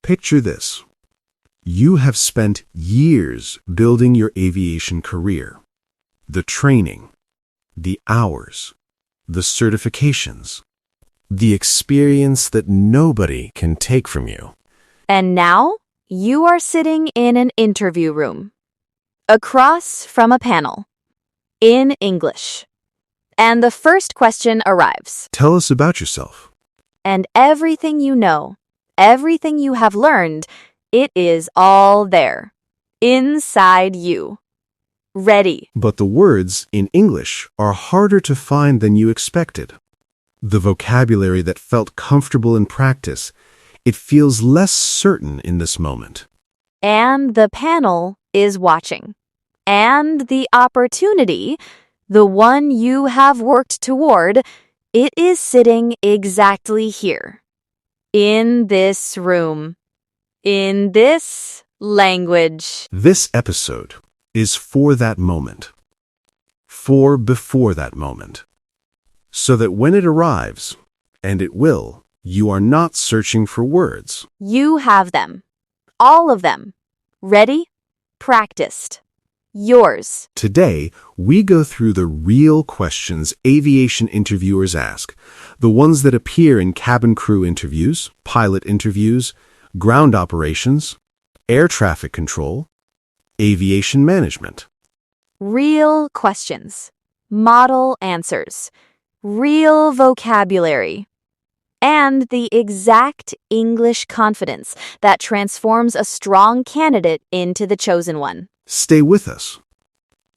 Picture this. You have spent years building your aviation career. The training, the hours, the certifications, the experience that nobody can take from you. And now you are sitting in an interview room, across from a panel, in English. And the first question arrives. Tell us about yourself. And everything you know, everything you have learned, it is all there, inside you. Ready. But the words in English are harder to find than you expected. The vocabulary that felt comfortable in practice, it feels less certain in this moment. And the panel is watching. And the opportunity, the one you have worked toward, it is sitting exactly here. In this room. In this language. This episode is for that moment. For before that moment. So that when it arrives, and it will, you are not searching for words. You have them. All of them. Ready? Practiced. Yours. Today, we go through the real questions aviation interviewers ask, the ones that appear in cabin crew interviews, pilot interviews, ground operations, air traffic control, aviation management. Real questions. Model answers. Real vocabulary. And the exact English confidence that transforms a strong candidate into the chosen one. Stay with us.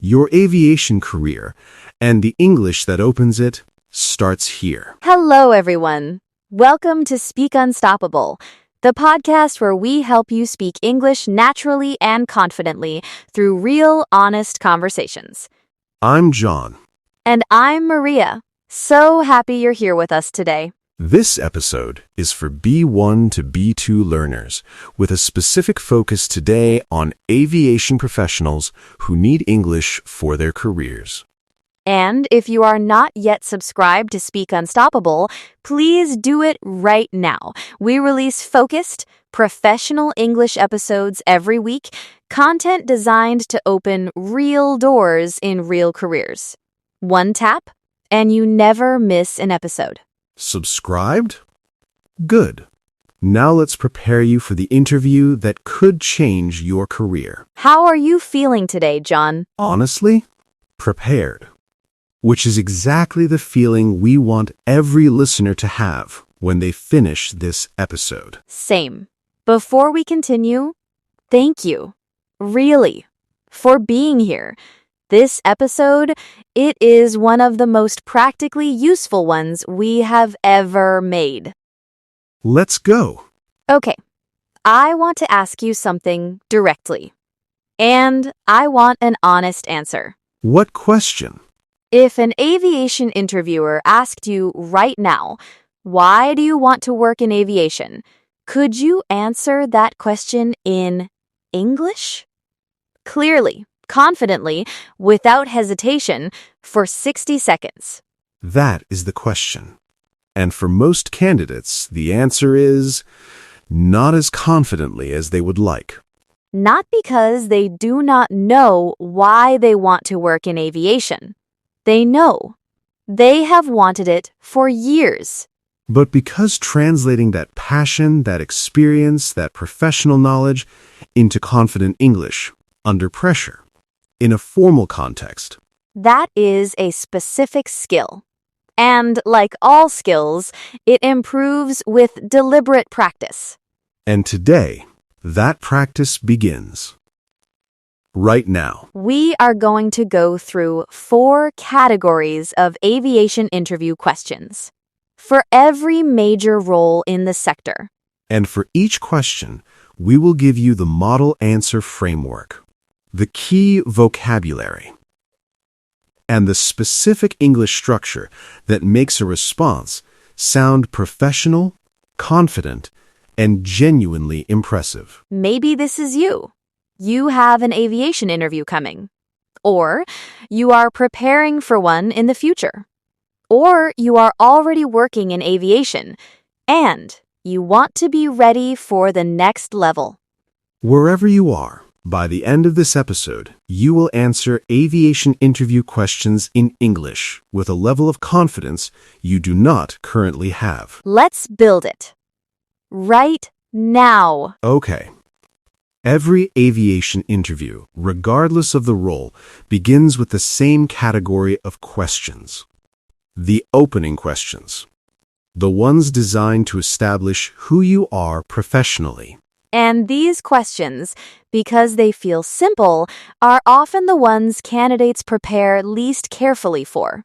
Your aviation career and the English that opens it starts here. Hello, everyone. Welcome to Speak Unstoppable, the podcast where we help you speak English naturally and confidently through real, honest conversations. I'm John. And I'm Maria. So happy you're here with us today. This episode is for B1 to B2 learners, with a specific focus today on aviation professionals who need English for their careers. And if you are not yet subscribed to Speak Unstoppable, please do it right now. We release focused, professional English episodes every week, content designed to open real doors in real careers. One tap, and you never miss an episode. Subscribed? Good. Now let's prepare you for the interview that could change your career. How are you feeling today, John? Honestly, prepared. Which is exactly the feeling we want every listener to have when they finish this episode. Same. Before we continue, thank you, really, for being here. This episode, it is one of the most practically useful ones we have ever made. Let's go. Okay, I want to ask you something directly. And I want an honest answer. What question? If an aviation interviewer asked you right now, why do you want to work in aviation? Could you answer that question in English? Clearly, confidently, without hesitation, for 60 seconds. That is the question. And for most candidates, the answer is not as confidently as they would like. Not because they do not know why they want to work in aviation. They know. They have wanted it for years. But because translating that passion, that experience, that professional knowledge into confident English, under pressure, in a formal context. That is a specific skill. And like all skills, it improves with deliberate practice. And today, that practice begins. Right now. We are going to go through 4 categories of aviation interview questions for every major role in the sector. And for each question, we will give you the model answer framework, the key vocabulary, and the specific English structure that makes a response sound professional, confident, and genuinely impressive. Maybe this is you. You have an aviation interview coming. Or you are preparing for one in the future. Or you are already working in aviation, and You want to be ready for the next level. Wherever you are, by the end of this episode, you will answer aviation interview questions in English with a level of confidence you do not currently have. Let's build it. Right now. Okay. Every aviation interview, regardless of the role, begins with the same category of questions. The opening questions. The ones designed to establish who you are professionally. And these questions, because they feel simple, are often the ones candidates prepare least carefully for.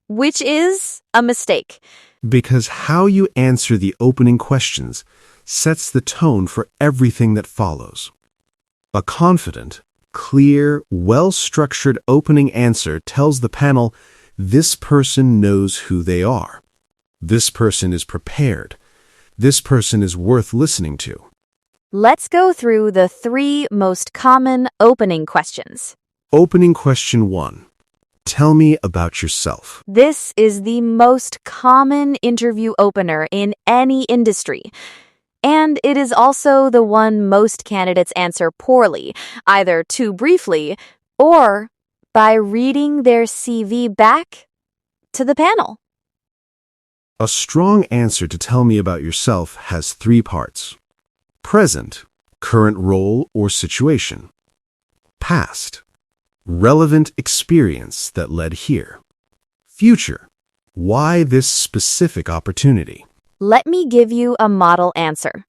Which is a mistake. Because how you answer the opening questions sets the tone for everything that follows. A confident, clear, well-structured opening answer tells the panel, this person knows who they are. This person is prepared. This person is worth listening to. Let's go through the 3 most common opening questions. Opening question 1. Tell me about yourself. This is the most common interview opener in any industry. And it is also the one most candidates answer poorly, either too briefly or by reading their CV back to the panel. A strong answer to tell me about yourself has 3 parts. Present, current role or situation. Past, relevant experience that led here. Future, why this specific opportunity? Let me give you a model answer.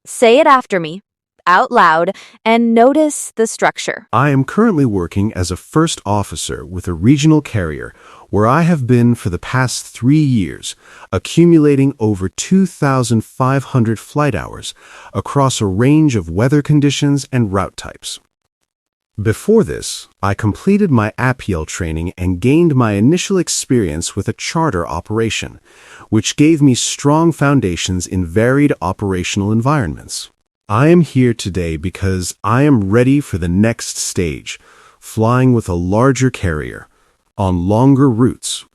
Say it after me, out loud, and notice the structure. I am currently working as a first officer with a regional carrier where I have been for the past 3 years, accumulating over 2,500 flight hours across a range of weather conditions and route types. Before this, I completed my APL training and gained my initial experience with a charter operation, which gave me strong foundations in varied operational environments. I am here today because I am ready for the next stage, flying with a larger carrier, on longer routes,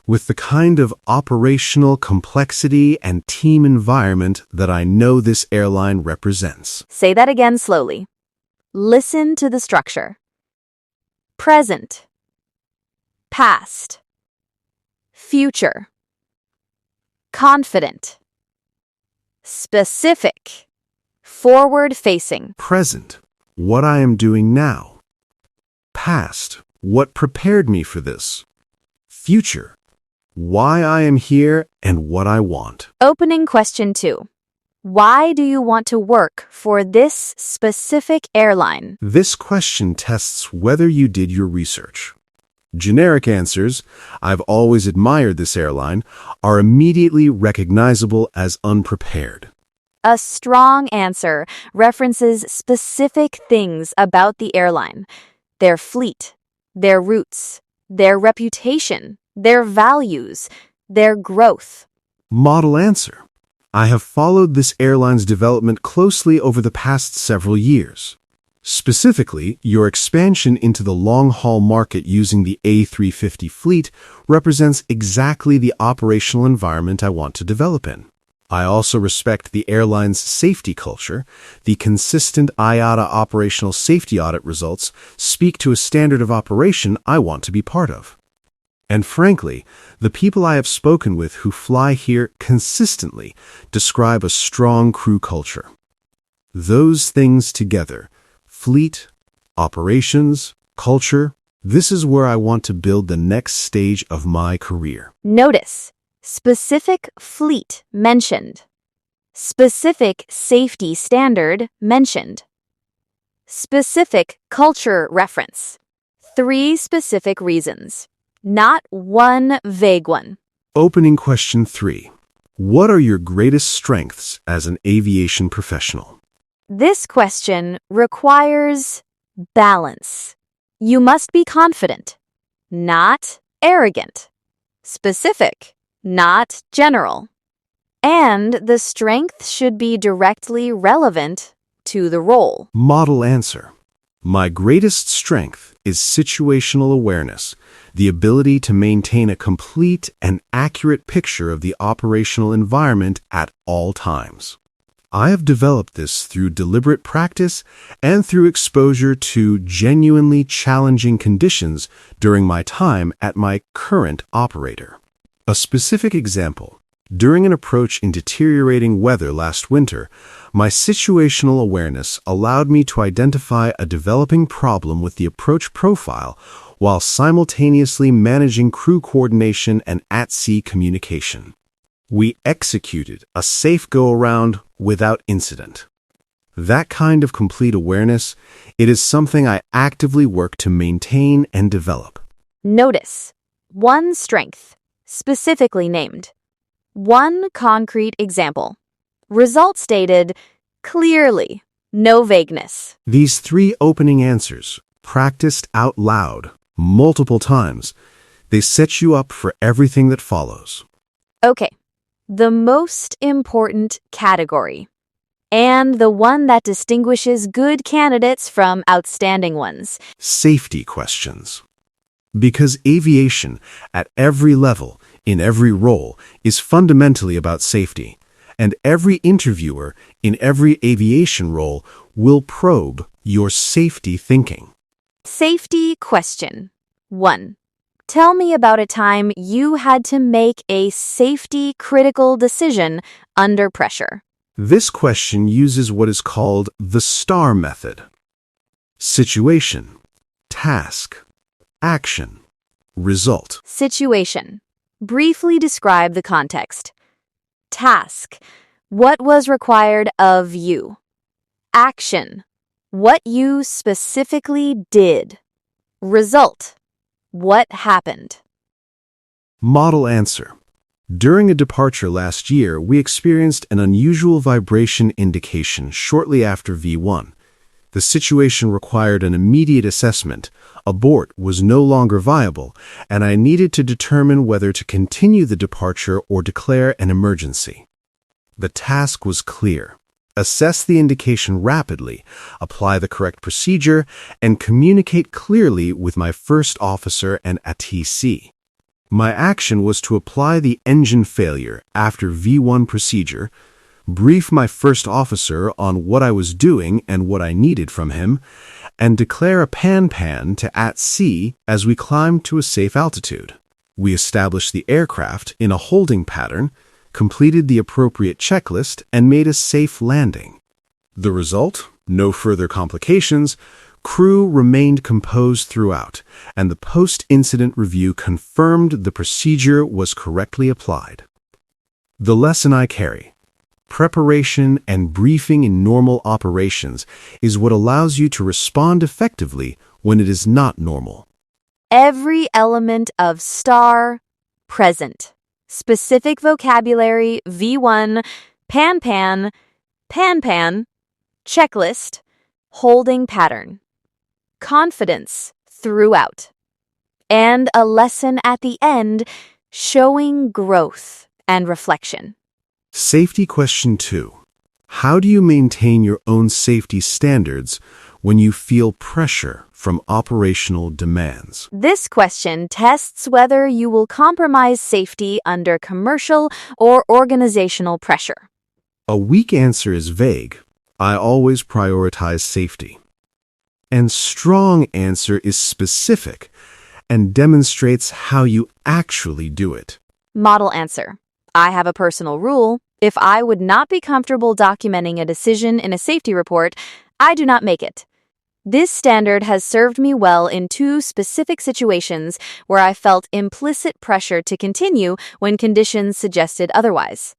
with the kind of operational complexity and team environment that I know this airline represents. Say that again slowly. Listen to the structure. Present. Past. Future. Confident. Specific. Forward-facing. Present, what I am doing now. Past, what prepared me for this. Future, why I am here and what I want. Opening question 2. Why do you want to work for this specific airline? This question tests whether you did your research. Generic answers, I've always admired this airline, are immediately recognizable as unprepared. A strong answer references specific things about the airline, their fleet, their routes, their reputation, their values, their growth. Model answer. I have followed this airline's development closely over the past several years. Specifically, your expansion into the long-haul market using the A350 fleet represents exactly the operational environment I want to develop in. I also respect the airline's safety culture. The consistent IATA operational safety audit results speak to a standard of operation I want to be part of. And frankly, the people I have spoken with who fly here consistently describe a strong crew culture. Those things together, fleet, operations, culture, this is where I want to build the next stage of my career. Notice, specific fleet mentioned. Specific safety standard mentioned. Specific culture reference. 3 specific reasons. Not one vague one. Opening question 3. What are your greatest strengths as an aviation professional? This question requires balance. You must be confident, not arrogant. Specific, not general. And the strength should be directly relevant to the role. Model answer. My greatest strength is situational awareness, the ability to maintain a complete and accurate picture of the operational environment at all times. I have developed this through deliberate practice and through exposure to genuinely challenging conditions during my time at my current operator. A specific example: during an approach in deteriorating weather last winter, my situational awareness allowed me to identify a developing problem with the approach profile while simultaneously managing crew coordination and at-sea communication. We executed a safe go-around without incident. That kind of complete awareness, it is something I actively work to maintain and develop. Notice one strength, specifically named. One concrete example. Result stated clearly, no vagueness. These 3 opening answers, practiced out loud, multiple times, they set you up for everything that follows. Okay, the most important category, and the one that distinguishes good candidates from outstanding ones. Safety questions. Because aviation, at every level, in every role, is fundamentally about safety, and every interviewer in every aviation role will probe your safety thinking. Safety question 1. Tell me about a time you had to make a safety-critical decision under pressure. This question uses what is called the STAR method. Situation, task, action, result. Situation. Briefly describe the context. Task. What was required of you? Action. What you specifically did. Result. What happened? Model answer. During a departure last year, we experienced an unusual vibration indication shortly after V1. The situation required an immediate assessment. Abort was no longer viable, and I needed to determine whether to continue the departure or declare an emergency. The task was clear. Assess the indication rapidly, apply the correct procedure, and communicate clearly with my first officer and ATC. My action was to apply the engine failure after V1 procedure, brief my first officer on what I was doing and what I needed from him, and declare a pan-pan to at-sea as we climbed to a safe altitude. We established the aircraft in a holding pattern, completed the appropriate checklist, and made a safe landing. The result? No further complications. Crew remained composed throughout, and the post-incident review confirmed the procedure was correctly applied. The lesson I carry: preparation and briefing in normal operations is what allows you to respond effectively when it is not normal. Every element of STAR present. Specific vocabulary V1, pan-pan, pan-pan, checklist, holding pattern. Confidence throughout. And a lesson at the end showing growth and reflection. Safety question 2. How do you maintain your own safety standards when you feel pressure from operational demands? This question tests whether you will compromise safety under commercial or organizational pressure. A weak answer is vague. I always prioritize safety. And strong answer is specific and demonstrates how you actually do it. Model answer. I have a personal rule. If I would not be comfortable documenting a decision in a safety report, I do not make it. This standard has served me well in 2 specific situations where I felt implicit pressure to continue when conditions suggested otherwise.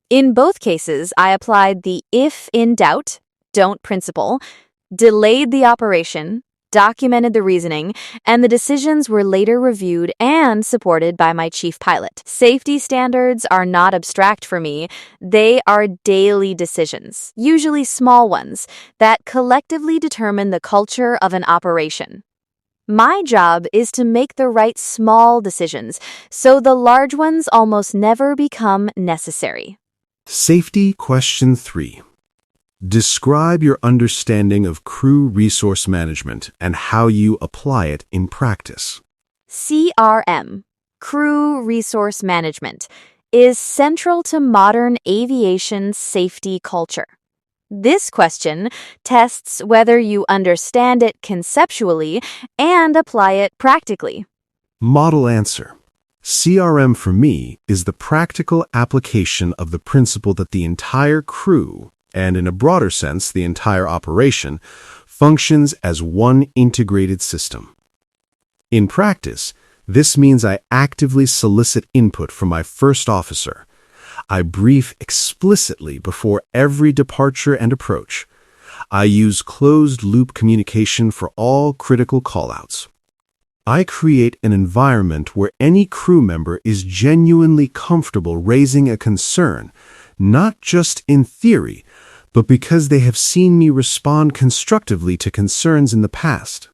In both cases, I applied the if in doubt, don't principle, delayed the operation, documented the reasoning, and the decisions were later reviewed and supported by my chief pilot. Safety standards are not abstract for me. They are daily decisions, usually small ones, that collectively determine the culture of an operation. My job is to make the right small decisions, so the large ones almost never become necessary. Safety question 3. Describe your understanding of crew resource management and how you apply it in practice. CRM, Crew Resource Management, is central to modern aviation safety culture. This question tests whether you understand it conceptually and apply it practically. Model answer. CRM for me is the practical application of the principle that the entire crew, and in a broader sense, the entire operation, functions as one integrated system. In practice, this means I actively solicit input from my first officer. I brief explicitly before every departure and approach. I use closed-loop communication for all critical callouts. I create an environment where any crew member is genuinely comfortable raising a concern, not just in theory, but because they have seen me respond constructively to concerns in the past.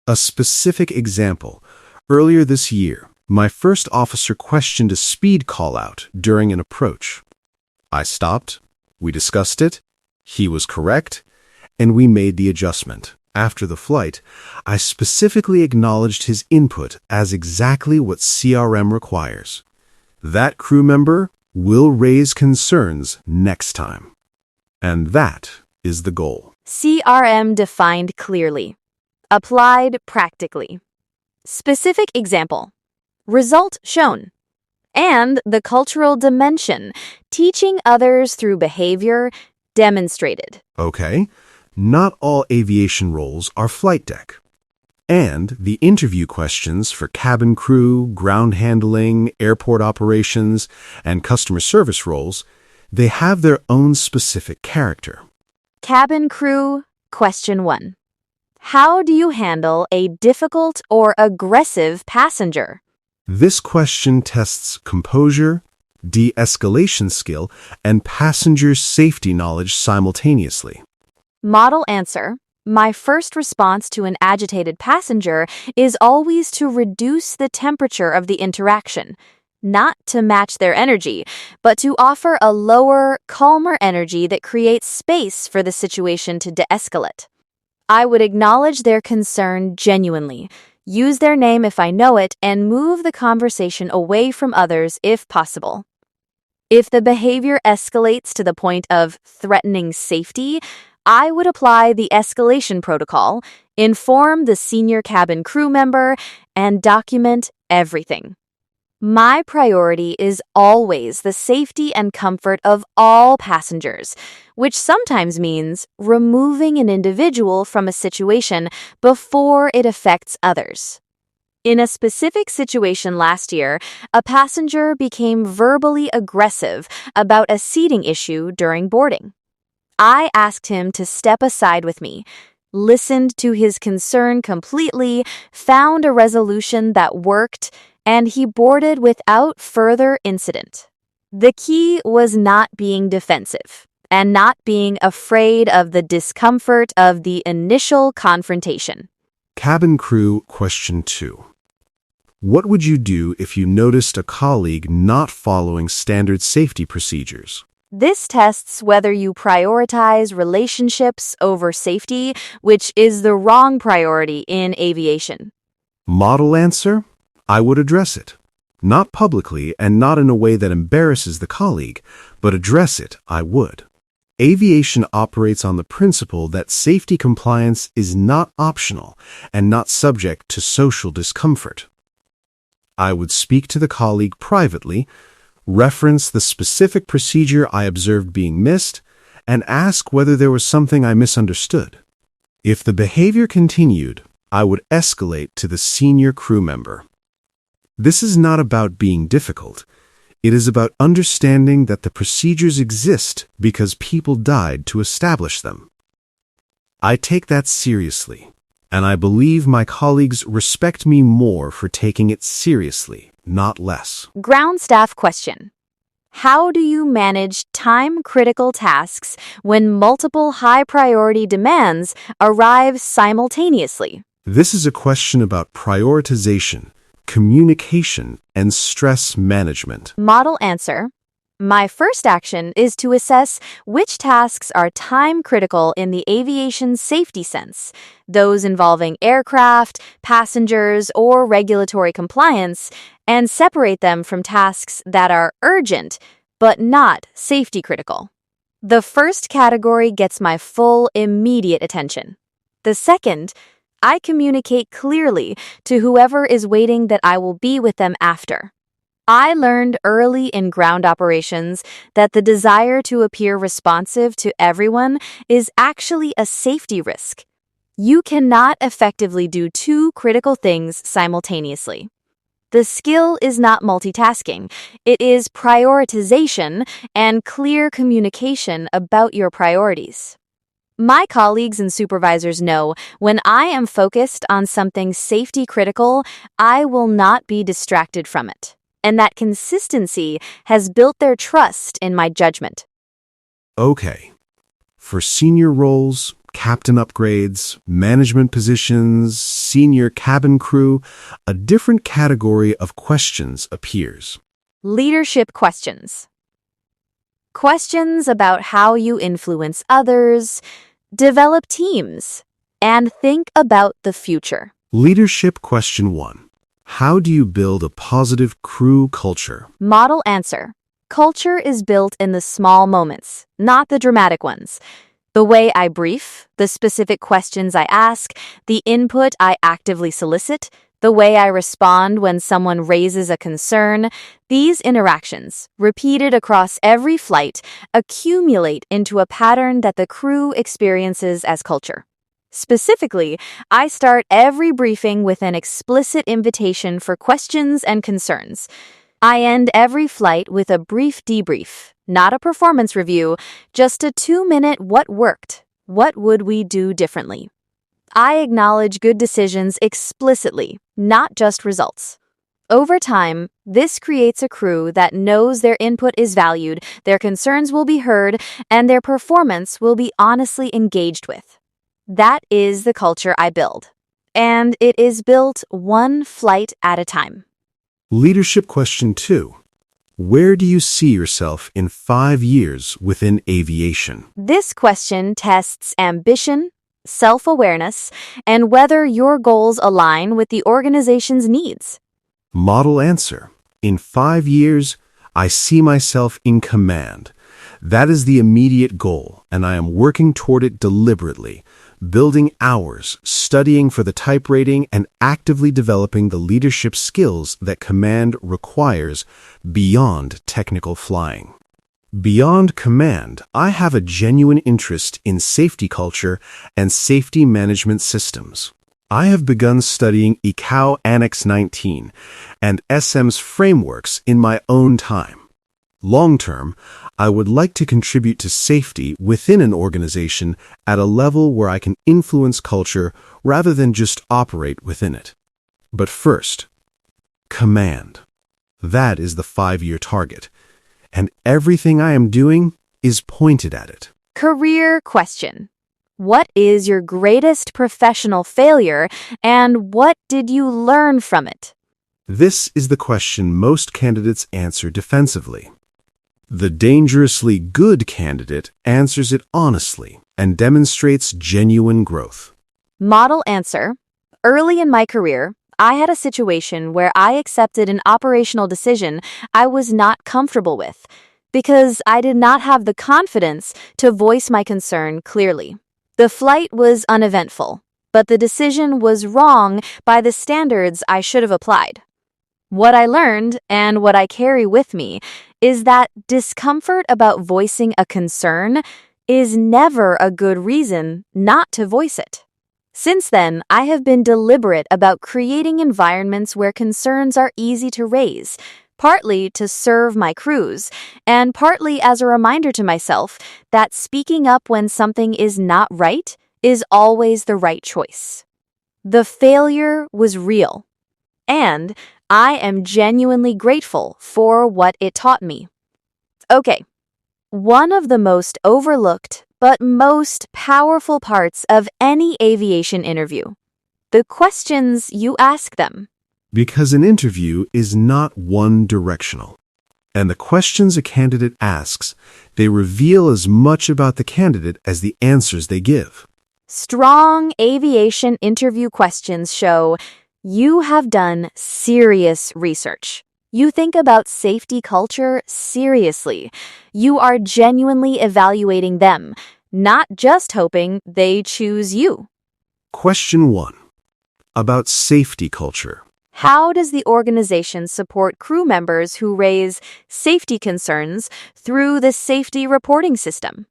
A specific example. Earlier this year, my first officer questioned a speed call-out during an approach. I stopped, we discussed it, he was correct, and we made the adjustment. After the flight, I specifically acknowledged his input as exactly what CRM requires. That crew member will raise concerns next time. And that is the goal. CRM defined clearly. Applied practically. Specific example. Result shown. And the cultural dimension, teaching others through behavior, demonstrated. Okay, not all aviation roles are flight deck. And the interview questions for cabin crew, ground handling, airport operations, and customer service roles, they have their own specific character. Cabin crew, question 1. How do you handle a difficult or aggressive passenger? This question tests composure, de-escalation skill, and passenger safety knowledge simultaneously. Model answer. My first response to an agitated passenger is always to reduce the temperature of the interaction, not to match their energy, but to offer a lower, calmer energy that creates space for the situation to de-escalate. I would acknowledge their concern genuinely, use their name if I know it, and move the conversation away from others if possible. If the behavior escalates to the point of threatening safety, I would apply the escalation protocol, inform the senior cabin crew member, and document everything. My priority is always the safety and comfort of all passengers, which sometimes means removing an individual from a situation before it affects others. In a specific situation last year, a passenger became verbally aggressive about a seating issue during boarding. I asked him to step aside with me, listened to his concern completely, found a resolution that worked, and he boarded without further incident. The key was not being defensive and not being afraid of the discomfort of the initial confrontation. Cabin crew question 2. What would you do if you noticed a colleague not following standard safety procedures? This tests whether you prioritize relationships over safety, which is the wrong priority in aviation. Model answer? I would address it. Not publicly and not in a way that embarrasses the colleague, but address it, I would. Aviation operates on the principle that safety compliance is not optional and not subject to social discomfort. I would speak to the colleague privately, reference the specific procedure I observed being missed, and ask whether there was something I misunderstood. If the behavior continued, I would escalate to the senior crew member. This is not about being difficult. It is about understanding that the procedures exist because people died to establish them. I take that seriously, and I believe my colleagues respect me more for taking it seriously, not less. Ground staff question. How do you manage time-critical tasks when multiple high-priority demands arrive simultaneously? This is a question about prioritization, communication, and stress management. Model answer. My first action is to assess which tasks are time critical in the aviation safety sense, those involving aircraft, passengers, or regulatory compliance, and separate them from tasks that are urgent but not safety critical. The first category gets my full, immediate attention. The second, I communicate clearly to whoever is waiting that I will be with them after. I learned early in ground operations that the desire to appear responsive to everyone is actually a safety risk. You cannot effectively do two critical things simultaneously. The skill is not multitasking, it is prioritization and clear communication about your priorities. My colleagues and supervisors know when I am focused on something safety critical, I will not be distracted from it. And that consistency has built their trust in my judgment. Okay. For senior roles, captain upgrades, management positions, senior cabin crew, a different category of questions appears. Leadership questions. Questions about how you influence others, develop teams, and think about the future. Leadership question 1. How do you build a positive crew culture? Model answer. Culture is built in the small moments, not the dramatic ones. The way I brief, the specific questions I ask, the input I actively solicit, the way I respond when someone raises a concern, these interactions, repeated across every flight, accumulate into a pattern that the crew experiences as culture. Specifically, I start every briefing with an explicit invitation for questions and concerns. I end every flight with a brief debrief, not a performance review, just a 2-minute what worked, what would we do differently. I acknowledge good decisions explicitly, not just results. Over time, this creates a crew that knows their input is valued, their concerns will be heard, and their performance will be honestly engaged with. That is the culture I build. And it is built one flight at a time. Leadership question 2. Where do you see yourself in 5 years within aviation? This question tests ambition, self-awareness, and whether your goals align with the organization's needs. Model answer. In 5 years, I see myself in command. That is the immediate goal, and I am working toward it deliberately, building hours, studying for the type rating, and actively developing the leadership skills that command requires beyond technical flying. Beyond command, I have a genuine interest in safety culture and safety management systems. I have begun studying ICAO Annex 19 and SM's frameworks in my own time. Long-term, I would like to contribute to safety within an organization at a level where I can influence culture rather than just operate within it. But first, command. That is the 5-year target, and everything I am doing is pointed at it. Career question. What is your greatest professional failure, and what did you learn from it? This is the question most candidates answer defensively. The dangerously good candidate answers it honestly and demonstrates genuine growth. Model answer. Early in my career, I had a situation where I accepted an operational decision I was not comfortable with because I did not have the confidence to voice my concern clearly. The flight was uneventful, but the decision was wrong by the standards I should have applied. What I learned, and what I carry with me, is that discomfort about voicing a concern is never a good reason not to voice it. Since then, I have been deliberate about creating environments where concerns are easy to raise, partly to serve my crews, and partly as a reminder to myself that speaking up when something is not right is always the right choice. The failure was real, and I am genuinely grateful for what it taught me. Okay, one of the most overlooked but most powerful parts of any aviation interview: the questions you ask them. Because an interview is not one-directional. And the questions a candidate asks, they reveal as much about the candidate as the answers they give. Strong aviation interview questions show you have done serious research. You think about safety culture seriously. You are genuinely evaluating them, not just hoping they choose you. Question 1. About safety culture. How does the organization support crew members who raise safety concerns through the safety reporting system?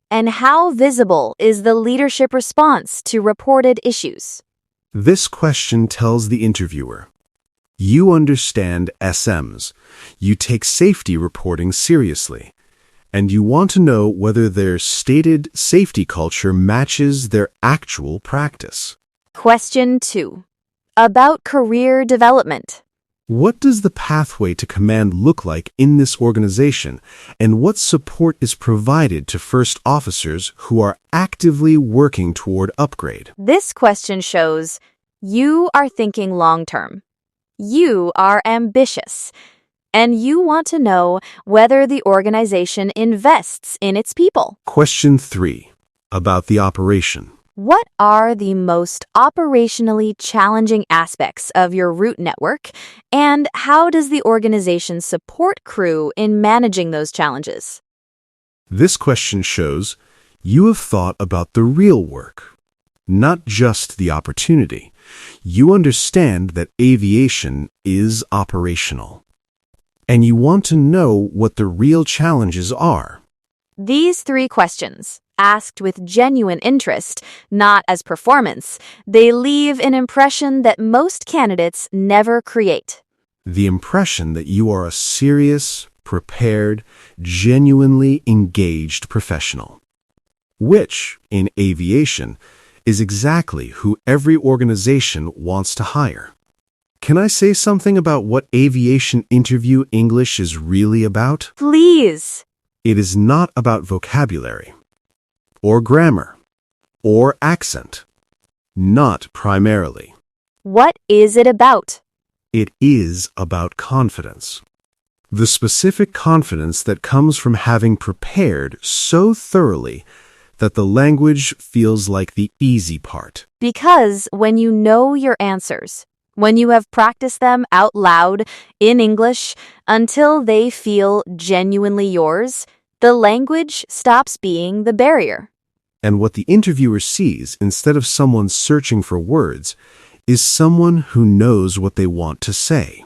And how visible is the leadership response to reported issues? This question tells the interviewer, you understand SMs, you take safety reporting seriously, and you want to know whether their stated safety culture matches their actual practice. Question 2. About career development. What does the pathway to command look like in this organization, and what support is provided to first officers who are actively working toward upgrade? This question shows you are thinking long-term. You are ambitious. And you want to know whether the organization invests in its people. Question 3. About the operation. What are the most operationally challenging aspects of your route network, and how does the organization support crew in managing those challenges? This question shows you have thought about the real work, not just the opportunity. You understand that aviation is operational, and you want to know what the real challenges are. These 3 questions, asked with genuine interest, not as performance, they leave an impression that most candidates never create. The impression that you are a serious, prepared, genuinely engaged professional, which, in aviation, is exactly who every organization wants to hire. Can I say something about what aviation interview English is really about? Please. It is not about vocabulary, or grammar, or accent. Not primarily. What is it about? It is about confidence. The specific confidence that comes from having prepared so thoroughly that the language feels like the easy part. Because when you know your answers, when you have practiced them out loud in English until they feel genuinely yours, the language stops being the barrier. And what the interviewer sees, instead of someone searching for words, is someone who knows what they want to say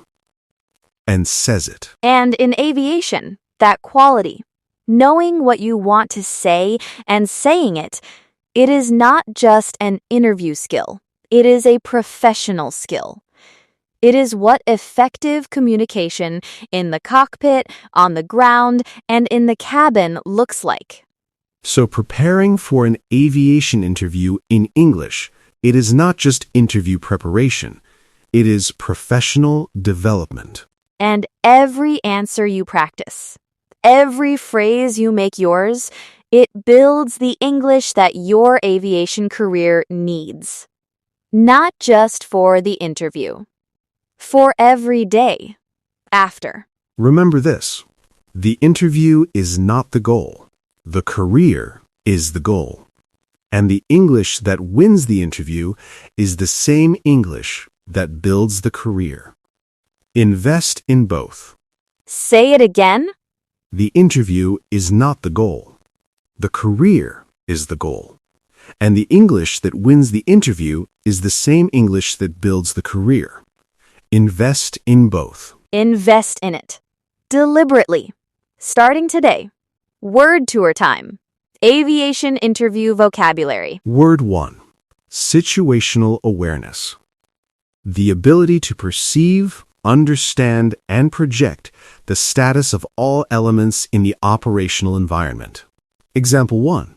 and says it. And in aviation, that quality, knowing what you want to say and saying it, it is not just an interview skill. It is a professional skill. It is what effective communication in the cockpit, on the ground, and in the cabin looks like. So preparing for an aviation interview in English, it is not just interview preparation. It is professional development. And every answer you practice, every phrase you make yours, it builds the English that your aviation career needs. Not just for the interview. For every day after. Remember this, the interview is not the goal. The career is the goal. And the English that wins the interview is the same English that builds the career. Invest in both. Say it again. The interview is not the goal. The career is the goal. And the English that wins the interview is the same English that builds the career. Invest in both. Invest in it. Deliberately. Starting today. Word tour time. Aviation interview vocabulary. Word 1. Situational awareness. The ability to perceive, understand, and project the status of all elements in the operational environment. Example 1.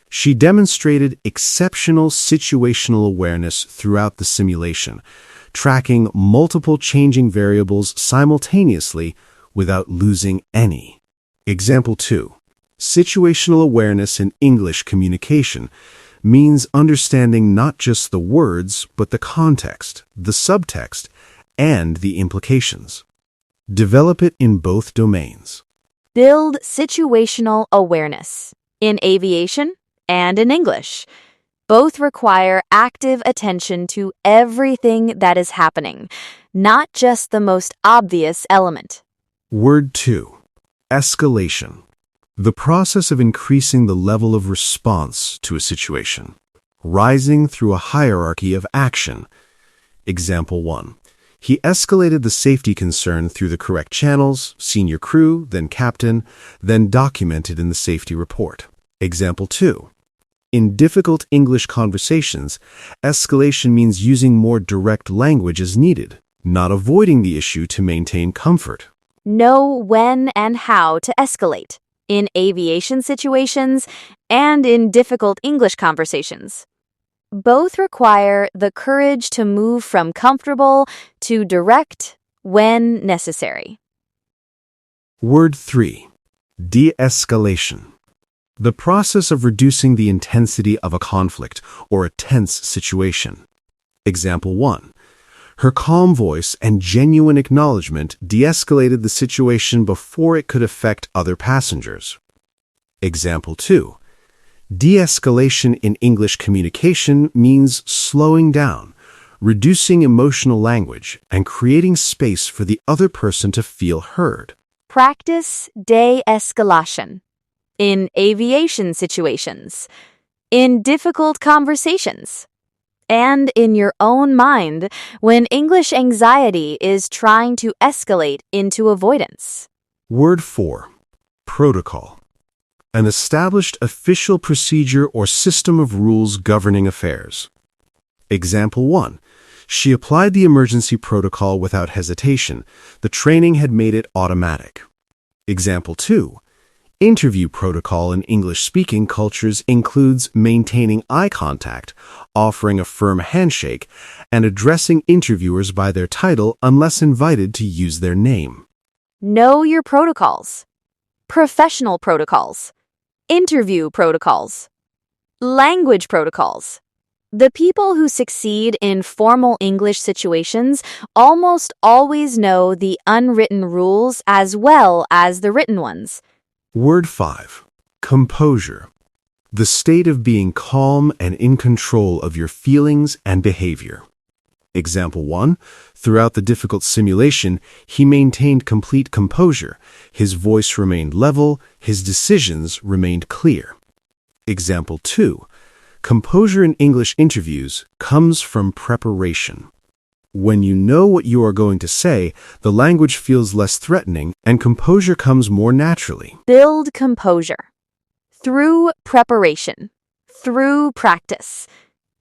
She demonstrated exceptional situational awareness throughout the simulation, tracking multiple changing variables simultaneously without losing any. Example 2. Situational awareness in English communication means understanding not just the words, but the context, the subtext, and the implications. Develop it in both domains. Build situational awareness in aviation and in English. Both require active attention to everything that is happening, not just the most obvious element. Word 2. Escalation. The process of increasing the level of response to a situation, rising through a hierarchy of action. Example 1. He escalated the safety concern through the correct channels, senior crew, then captain, then documented in the safety report. Example 2. In difficult English conversations, escalation means using more direct language as needed, not avoiding the issue to maintain comfort. Know when and how to escalate in aviation situations and in difficult English conversations. Both require the courage to move from comfortable to direct when necessary. Word 3. De-escalation. The process of reducing the intensity of a conflict or a tense situation. Example 1. Her calm voice and genuine acknowledgement de-escalated the situation before it could affect other passengers. Example 2. De-escalation in English communication means slowing down, reducing emotional language, and creating space for the other person to feel heard. Practice de-escalation in aviation situations, in difficult conversations, and in your own mind when English anxiety is trying to escalate into avoidance. Word 4. Protocol. An established official procedure or system of rules governing affairs. Example 1. She applied the emergency protocol without hesitation. The training had made it automatic. Example 2. Interview protocol in English-speaking cultures includes maintaining eye contact, offering a firm handshake, and addressing interviewers by their title unless invited to use their name. Know your protocols. Professional protocols. Interview protocols. Language protocols. The people who succeed in formal English situations almost always know the unwritten rules as well as the written ones. Word 5. Composure. The state of being calm and in control of your feelings and behavior. Example 1. Throughout the difficult simulation, he maintained complete composure. His voice remained level, his decisions remained clear. Example 2. Composure in English interviews comes from preparation. When you know what you are going to say, the language feels less threatening and composure comes more naturally. Build composure through preparation, through practice,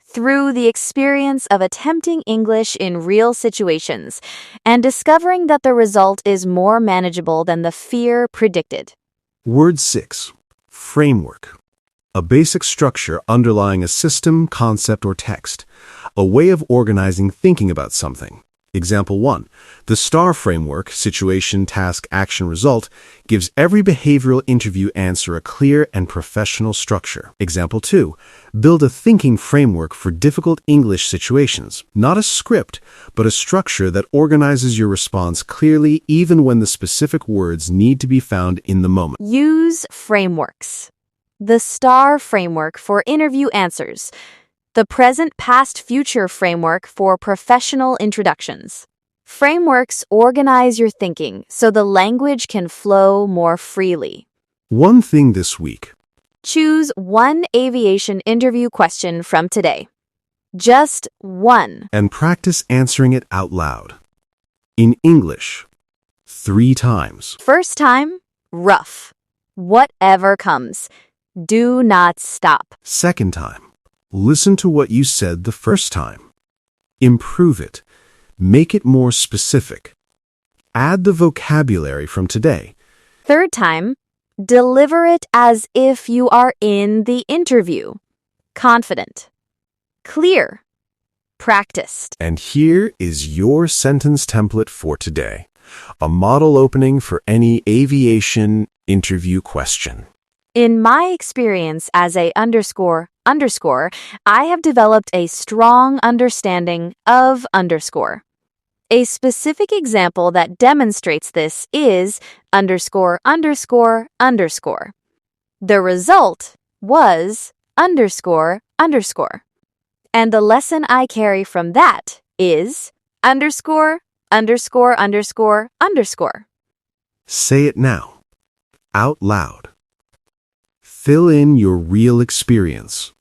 through the experience of attempting English in real situations and discovering that the result is more manageable than the fear predicted. Word 6. Framework. A basic structure underlying a system, concept, or text. A way of organizing thinking about something. Example 1. The STAR framework, situation, task, action, result, gives every behavioral interview answer a clear and professional structure. Example 2. Build a thinking framework for difficult English situations. Not a script, but a structure that organizes your response clearly even when the specific words need to be found in the moment. Use frameworks. The STAR framework for interview answers. The present, past, future framework for professional introductions. Frameworks organize your thinking so the language can flow more freely. One thing this week. Choose one aviation interview question from today. Just one. And practice answering it out loud. In English. 3 times. First time, rough. Whatever comes. Do not stop. Second time. Listen to what you said the first time. Improve it. Make it more specific. Add the vocabulary from today. Third time, deliver it as if you are in the interview. Confident. Clear. Practiced. And here is your sentence template for today. A model opening for any aviation interview question. In my experience as a __, I have developed a strong understanding of _. A specific example that demonstrates this is underscore underscore underscore. The result was underscore underscore. And the lesson I carry from that is underscore underscore underscore underscore. Say it now, out loud. Fill in your real experience,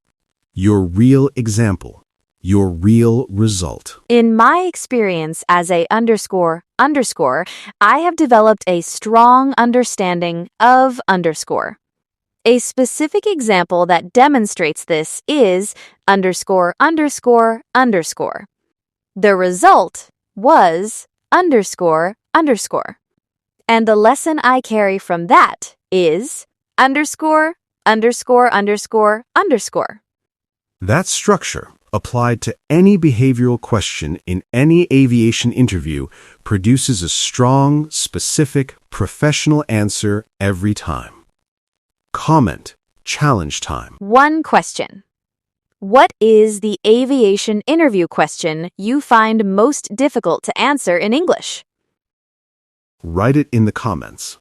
your real example, your real result. In my experience as a underscore underscore, I have developed a strong understanding of underscore. A specific example that demonstrates this is underscore underscore underscore. The result was underscore underscore. And the lesson I carry from that is underscore underscore underscore underscore. That structure, applied to any behavioral question in any aviation interview, produces a strong, specific, professional answer every time. Comment, challenge time. One question. What is the aviation interview question you find most difficult to answer in English? Write it in the comments,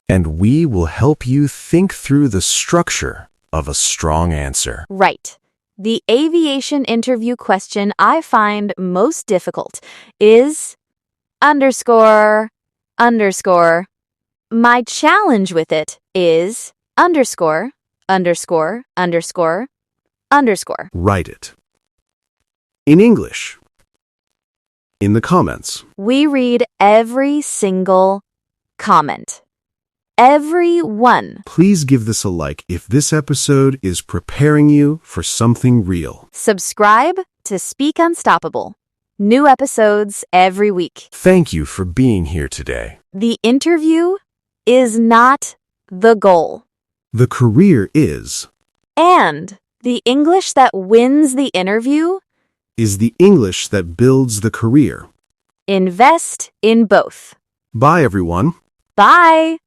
and we will help you think through the structure of a strong answer. Right. The aviation interview question I find most difficult is underscore underscore. My challenge with it is underscore underscore underscore underscore. Write it. In English. In the comments. We read every single comment. Every one. Please give this a like if this episode is preparing you for something real. Subscribe to Speak Unstoppable. New episodes every week. Thank you for being here today. The interview is not the goal. The career is And the English that wins the interview. The English that builds the career. Invest in both. Bye, everyone. Bye.